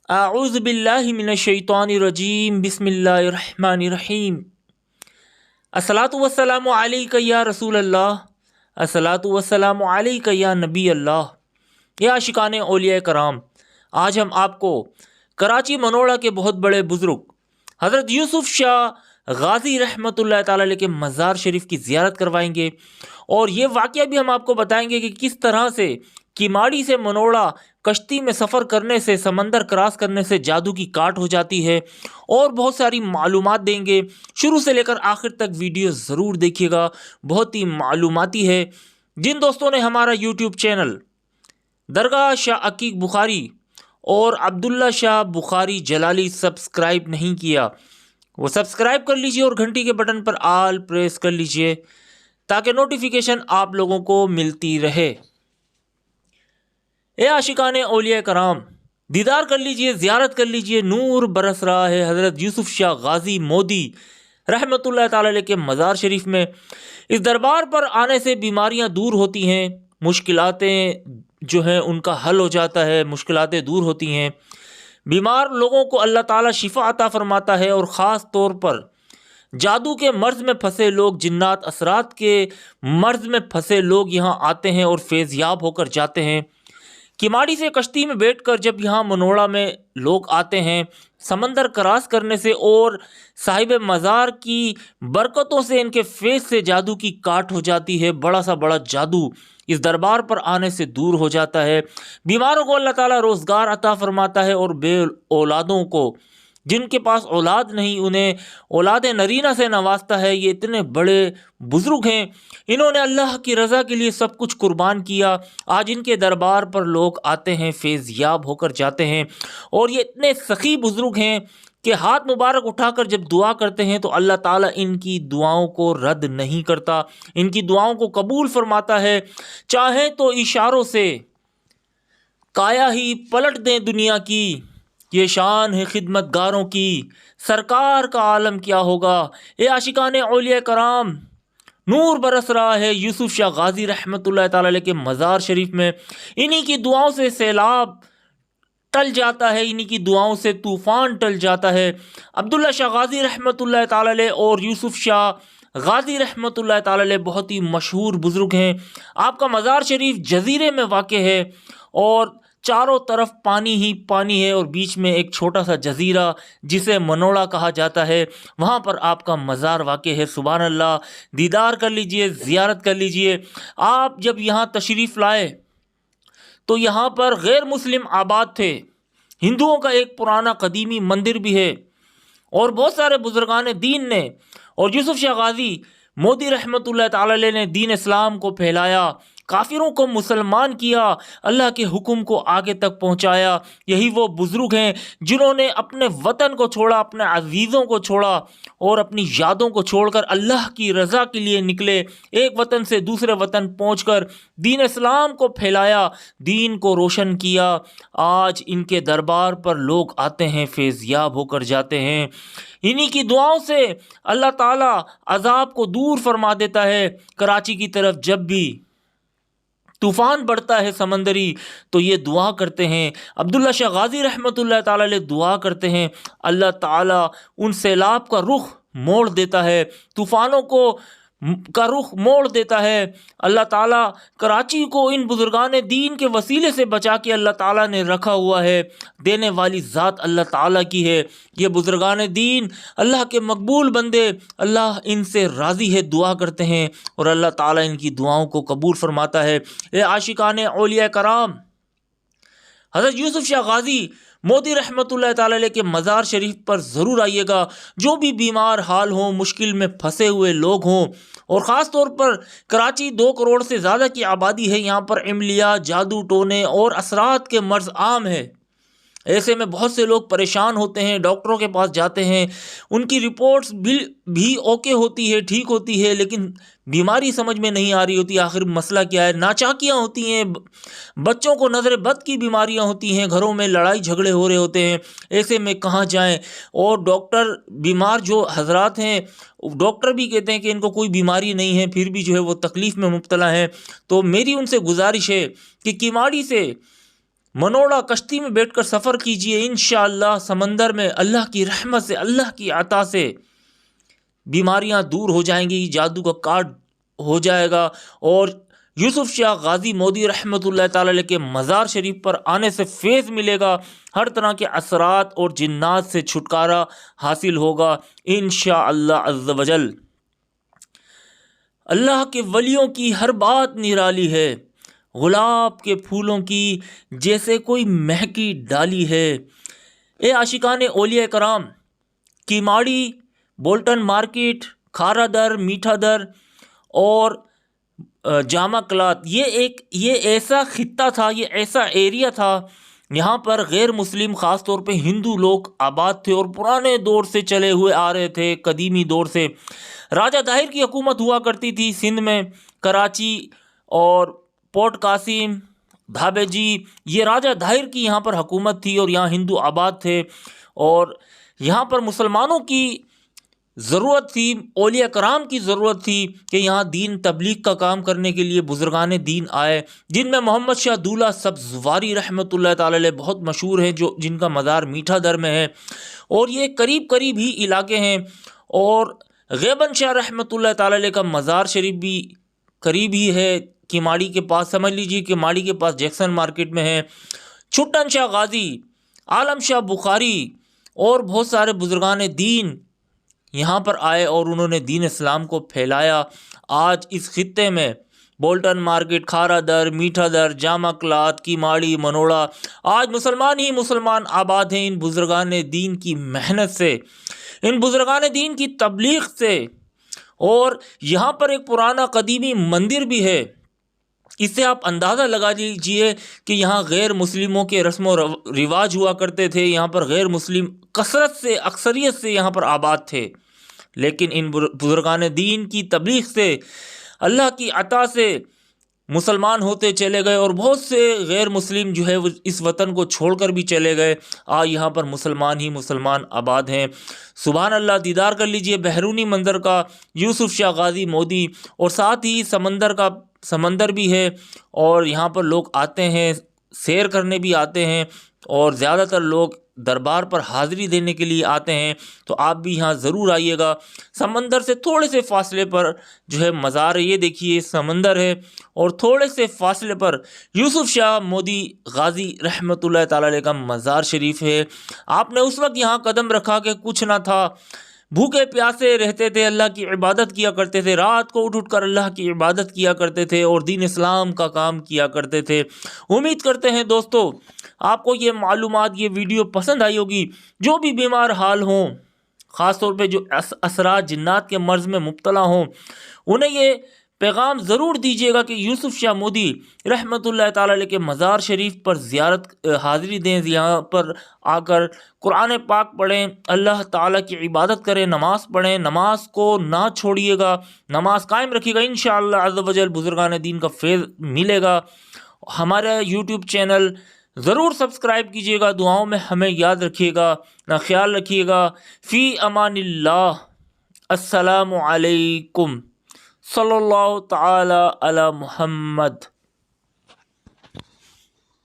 اعوذ باللہ من الشیطان الرجیم بسم اللہ الرحمن الرحیم الصلاۃ والسلام علیک یا رسول اللہ، الصلاۃ والسلام علیک یا نبی اللہ۔ یا عاشقان اولیاء کرام، آج ہم آپ کو کراچی منوڑا کے بہت بڑے بزرگ حضرت یوسف شاہ غازی رحمۃ اللہ تعالی علیہ کے مزار شریف کی زیارت کروائیں گے، اور یہ واقعہ بھی ہم آپ کو بتائیں گے کہ کس طرح سے کیماڑی سے منوڑا کشتی میں سفر کرنے سے، سمندر کراس کرنے سے جادو کی کاٹ ہو جاتی ہے، اور بہت ساری معلومات دیں گے۔ شروع سے لے کر آخر تک ویڈیو ضرور دیکھیے گا، بہت ہی معلوماتی ہے۔ جن دوستوں نے ہمارا یوٹیوب چینل درگاہ شاہ عقیق بخاری اور عبداللہ شاہ بخاری جلالی سبسکرائب نہیں کیا، وہ سبسکرائب کر لیجئے اور گھنٹی کے بٹن پر آل پریس کر لیجئے تاکہ نوٹیفیکیشن آپ لوگوں کو ملتی رہے۔ اے عاشقان اولیاء کرام، دیدار کر لیجئے، زیارت کر لیجئے، نور برس رہا ہے حضرت یوسف شاہ غازی مودی رحمۃ اللہ تعالی علیہ کے مزار شریف میں۔ اس دربار پر آنے سے بیماریاں دور ہوتی ہیں، مشکلاتیں جو ہیں ان کا حل ہو جاتا ہے، مشکلاتیں دور ہوتی ہیں، بیمار لوگوں کو اللہ تعالیٰ شفا عطا فرماتا ہے، اور خاص طور پر جادو کے مرض میں پھنسے لوگ، جنات اثرات کے مرض میں پھنسے لوگ یہاں آتے ہیں اور فیض یاب ہو کر جاتے ہیں۔ کیماڑی سے کشتی میں بیٹھ کر جب یہاں منوڑا میں لوگ آتے ہیں، سمندر کراس کرنے سے اور صاحب مزار کی برکتوں سے ان کے فیس سے جادو کی کاٹ ہو جاتی ہے، بڑا سا بڑا جادو اس دربار پر آنے سے دور ہو جاتا ہے۔ بیماروں کو اللہ تعالیٰ روزگار عطا فرماتا ہے، اور بے اولادوں کو، جن کے پاس اولاد نہیں، انہیں اولاد نرینہ سے نوازتا ہے۔ یہ اتنے بڑے بزرگ ہیں، انہوں نے اللہ کی رضا کے لیے سب کچھ قربان کیا۔ آج ان کے دربار پر لوگ آتے ہیں، فیض یاب ہو کر جاتے ہیں، اور یہ اتنے سخی بزرگ ہیں کہ ہاتھ مبارک اٹھا کر جب دعا کرتے ہیں تو اللہ تعالیٰ ان کی دعاؤں کو رد نہیں کرتا، ان کی دعاؤں کو قبول فرماتا ہے۔ چاہیں تو اشاروں سے کایا ہی پلٹ دیں دنیا کی، یہ شان ہے خدمت گاروں کی، سرکار کا عالم کیا ہوگا۔ اے عاشقان اولیاء کرام، نور برس رہا ہے یوسف شاہ غازی رحمۃ اللہ تعالی علیہ کے مزار شریف میں۔ انہی کی دعاؤں سے سیلاب ٹل جاتا ہے، انہی کی دعاؤں سے طوفان ٹل جاتا ہے۔ عبداللہ شاہ غازی رحمۃ اللہ تعالی علیہ اور یوسف شاہ غازی رحمۃ اللہ تعالی علیہ بہت ہی مشہور بزرگ ہیں۔ آپ کا مزار شریف جزیرے میں واقع ہے، اور چاروں طرف پانی ہی پانی ہے، اور بیچ میں ایک چھوٹا سا جزیرہ جسے منوڑا کہا جاتا ہے، وہاں پر آپ کا مزار واقع ہے۔ سبحان اللہ، دیدار کر لیجئے، زیارت کر لیجئے۔ آپ جب یہاں تشریف لائے تو یہاں پر غیر مسلم آباد تھے، ہندوؤں کا ایک پرانا قدیمی مندر بھی ہے، اور بہت سارے بزرگان دین نے، اور یوسف شاہ غازی مودی رحمۃ اللہ تعالی علیہ نے دین اسلام کو پھیلایا، کافروں کو مسلمان کیا، اللہ کے حکم کو آگے تک پہنچایا۔ یہی وہ بزرگ ہیں جنہوں نے اپنے وطن کو چھوڑا، اپنے عزیزوں کو چھوڑا، اور اپنی یادوں کو چھوڑ کر اللہ کی رضا کے لیے نکلے، ایک وطن سے دوسرے وطن پہنچ کر دین اسلام کو پھیلایا، دین کو روشن کیا۔ آج ان کے دربار پر لوگ آتے ہیں، فیض یاب ہو کر جاتے ہیں۔ انہی کی دعاؤں سے اللہ تعالیٰ عذاب کو دور فرما دیتا ہے۔ کراچی کی طرف جب بھی طوفان بڑھتا ہے سمندری تو یہ دعا کرتے ہیں، عبداللہ شاہ غازی رحمۃ اللہ تعالی علیہ دعا کرتے ہیں، اللہ تعالیٰ ان سیلاب کا رخ موڑ دیتا ہے، طوفانوں کا رخ موڑ دیتا ہے۔ اللہ تعالیٰ کراچی کو ان بزرگان دین کے وسیلے سے بچا کے اللہ تعالیٰ نے رکھا ہوا ہے۔ دینے والی ذات اللہ تعالیٰ کی ہے۔ یہ بزرگان دین اللہ کے مقبول بندے، اللہ ان سے راضی ہے، دعا کرتے ہیں، اور اللہ تعالیٰ ان کی دعاؤں کو قبول فرماتا ہے۔ اے عاشقان اولیاء کرام، حضرت یوسف شاہ غازی مودی رحمۃ اللہ تعالی علیہ کے مزار شریف پر ضرور آئیے گا۔ جو بھی بیمار حال ہوں، مشکل میں پھنسے ہوئے لوگ ہوں، اور خاص طور پر کراچی 2 کروڑ سے زیادہ کی آبادی ہے، یہاں پر عملیہ، جادو ٹونے اور اثرات کے مرض عام ہے۔ ایسے میں بہت سے لوگ پریشان ہوتے ہیں، ڈاکٹروں کے پاس جاتے ہیں، ان کی رپورٹس بھی اوکے ہوتی ہے، ٹھیک ہوتی ہے، لیکن بیماری سمجھ میں نہیں آ رہی ہوتی، آخر مسئلہ کیا ہے۔ ناچاکیاں ہوتی ہیں، بچوں کو نظر بد کی بیماریاں ہوتی ہیں، گھروں میں لڑائی جھگڑے ہو رہے ہوتے ہیں۔ ایسے میں کہاں جائیں؟ اور ڈاکٹر، بیمار جو حضرات ہیں، ڈاکٹر بھی کہتے ہیں کہ ان کو کوئی بیماری نہیں ہے، پھر بھی جو ہے وہ تکلیف میں مبتلا ہیں۔ تو میری ان سے گزارش ہے کہ کیماڑی سے منوڑا کشتی میں بیٹھ کر سفر کیجئے، انشاءاللہ سمندر میں اللہ کی رحمت سے، اللہ کی عطا سے بیماریاں دور ہو جائیں گی، جادو کا کارڈ ہو جائے گا، اور یوسف شاہ غازی مودی رحمۃ اللہ تعالی علیہ کے مزار شریف پر آنے سے فیض ملے گا، ہر طرح کے اثرات اور جنات سے چھٹکارا حاصل ہوگا انشاءاللہ عز و جل۔ اللہ کے ولیوں کی ہر بات نرالی ہے، گلاب کے پھولوں کی جیسے کوئی مہکی ڈالی ہے۔ اے عاشقان اولیاء کرام، کیماڑی، بولٹن مارکیٹ، کھارا در، میٹھا در اور جامع کلات، یہ ایسا خطہ تھا، یہ ایسا ایریا تھا، یہاں پر غیر مسلم خاص طور پہ ہندو لوگ آباد تھے اور پرانے دور سے چلے ہوئے آ رہے تھے، قدیمی دور سے۔ راجہ طاہر کی حکومت ہوا کرتی تھی سندھ میں، کراچی اور پورٹ قاسم، دھابے جی، یہ راجہ طاہر کی یہاں پر حکومت تھی اور یہاں ہندو آباد تھے، اور یہاں پر مسلمانوں کی ضرورت تھی، اولیاء کرام کی ضرورت تھی کہ یہاں دین تبلیغ کا کام کرنے کے لیے بزرگان دین آئے، جن میں محمد شاہ دولہ سبزواری رحمۃ اللہ تعالی علیہ بہت مشہور ہیں، جن کا مزار میٹھا در میں ہے، اور یہ قریب ہی علاقے ہیں، اور غیبن شاہ رحمۃ اللہ تعالی علیہ کا مزار شریف بھی قریب ہی ہے، کیماڑی کے پاس، سمجھ لیجیے کیماڑی کے پاس جیکسن مارکیٹ میں ہے۔ چھٹن شاہ غازی، عالم شاہ بخاری اور بہت سارے بزرگان دین یہاں پر آئے اور انہوں نے دین اسلام کو پھیلایا۔ آج اس خطے میں بولٹن مارکیٹ، کھارا در، میٹھا در، جامع کلات، کیماڑی، منوڑا، آج مسلمان ہی مسلمان آباد ہیں ان بزرگان دین کی محنت سے، ان بزرگان دین کی تبلیغ سے۔ اور یہاں پر ایک پرانا قدیمی مندر بھی ہے، اس سے آپ اندازہ لگا لیجئے کہ یہاں غیر مسلموں کے رسم و رواج ہوا کرتے تھے، یہاں پر غیر مسلم کثرت سے، اکثریت سے یہاں پر آباد تھے، لیکن ان بزرگان دین کی تبلیغ سے، اللہ کی عطا سے مسلمان ہوتے چلے گئے، اور بہت سے غیر مسلم جو ہے وہ اس وطن کو چھوڑ کر بھی چلے گئے۔ آج یہاں پر مسلمان ہی مسلمان آباد ہیں۔ سبحان اللہ، دیدار کر لیجئے بیرونی منظر کا، یوسف شاہ غازی مودی، اور ساتھ ہی سمندر بھی ہے، اور یہاں پر لوگ آتے ہیں، سیر کرنے بھی آتے ہیں، اور زیادہ تر لوگ دربار پر حاضری دینے کے لیے آتے ہیں، تو آپ بھی یہاں ضرور آئیے گا۔ سمندر سے تھوڑے سے فاصلے پر جو ہے مزار ہے، یہ دیکھیے سمندر ہے، اور تھوڑے سے فاصلے پر یوسف شاہ مودی غازی رحمۃ اللہ تعالی علیہ کا مزار شریف ہے۔ آپ نے اس وقت یہاں قدم رکھا کہ کچھ نہ تھا، بھوکے پیاسے رہتے تھے، اللہ کی عبادت کیا کرتے تھے، رات کو اٹھ کر اللہ کی عبادت کیا کرتے تھے اور دین اسلام کا کام کیا کرتے تھے۔ امید کرتے ہیں دوستو آپ کو یہ معلومات، یہ ویڈیو پسند آئی ہوگی۔ جو بھی بیمار حال ہوں، خاص طور پہ جو اثرات جنات کے مرض میں مبتلا ہوں، انہیں یہ پیغام ضرور دیجیے گا کہ یوسف شاہ مودی رحمۃ اللہ تعالی علیہ کے مزار شریف پر حاضری دیں، یہاں پر آ کر قرآن پاک پڑھیں، اللہ تعالیٰ کی عبادت کریں، نماز پڑھیں، نماز کو نہ چھوڑیے گا، نماز قائم رکھیے گا، انشاءاللہ عز و جل بزرگان دین کا فیض ملے گا۔ ہمارا یوٹیوب چینل ضرور سبسکرائب کیجیے گا، دعاؤں میں ہمیں یاد رکھیے گا، خیال رکھیے گا۔ فی امان اللہ، السلام علیکم، صلی اللہ تعالی علی محمد۔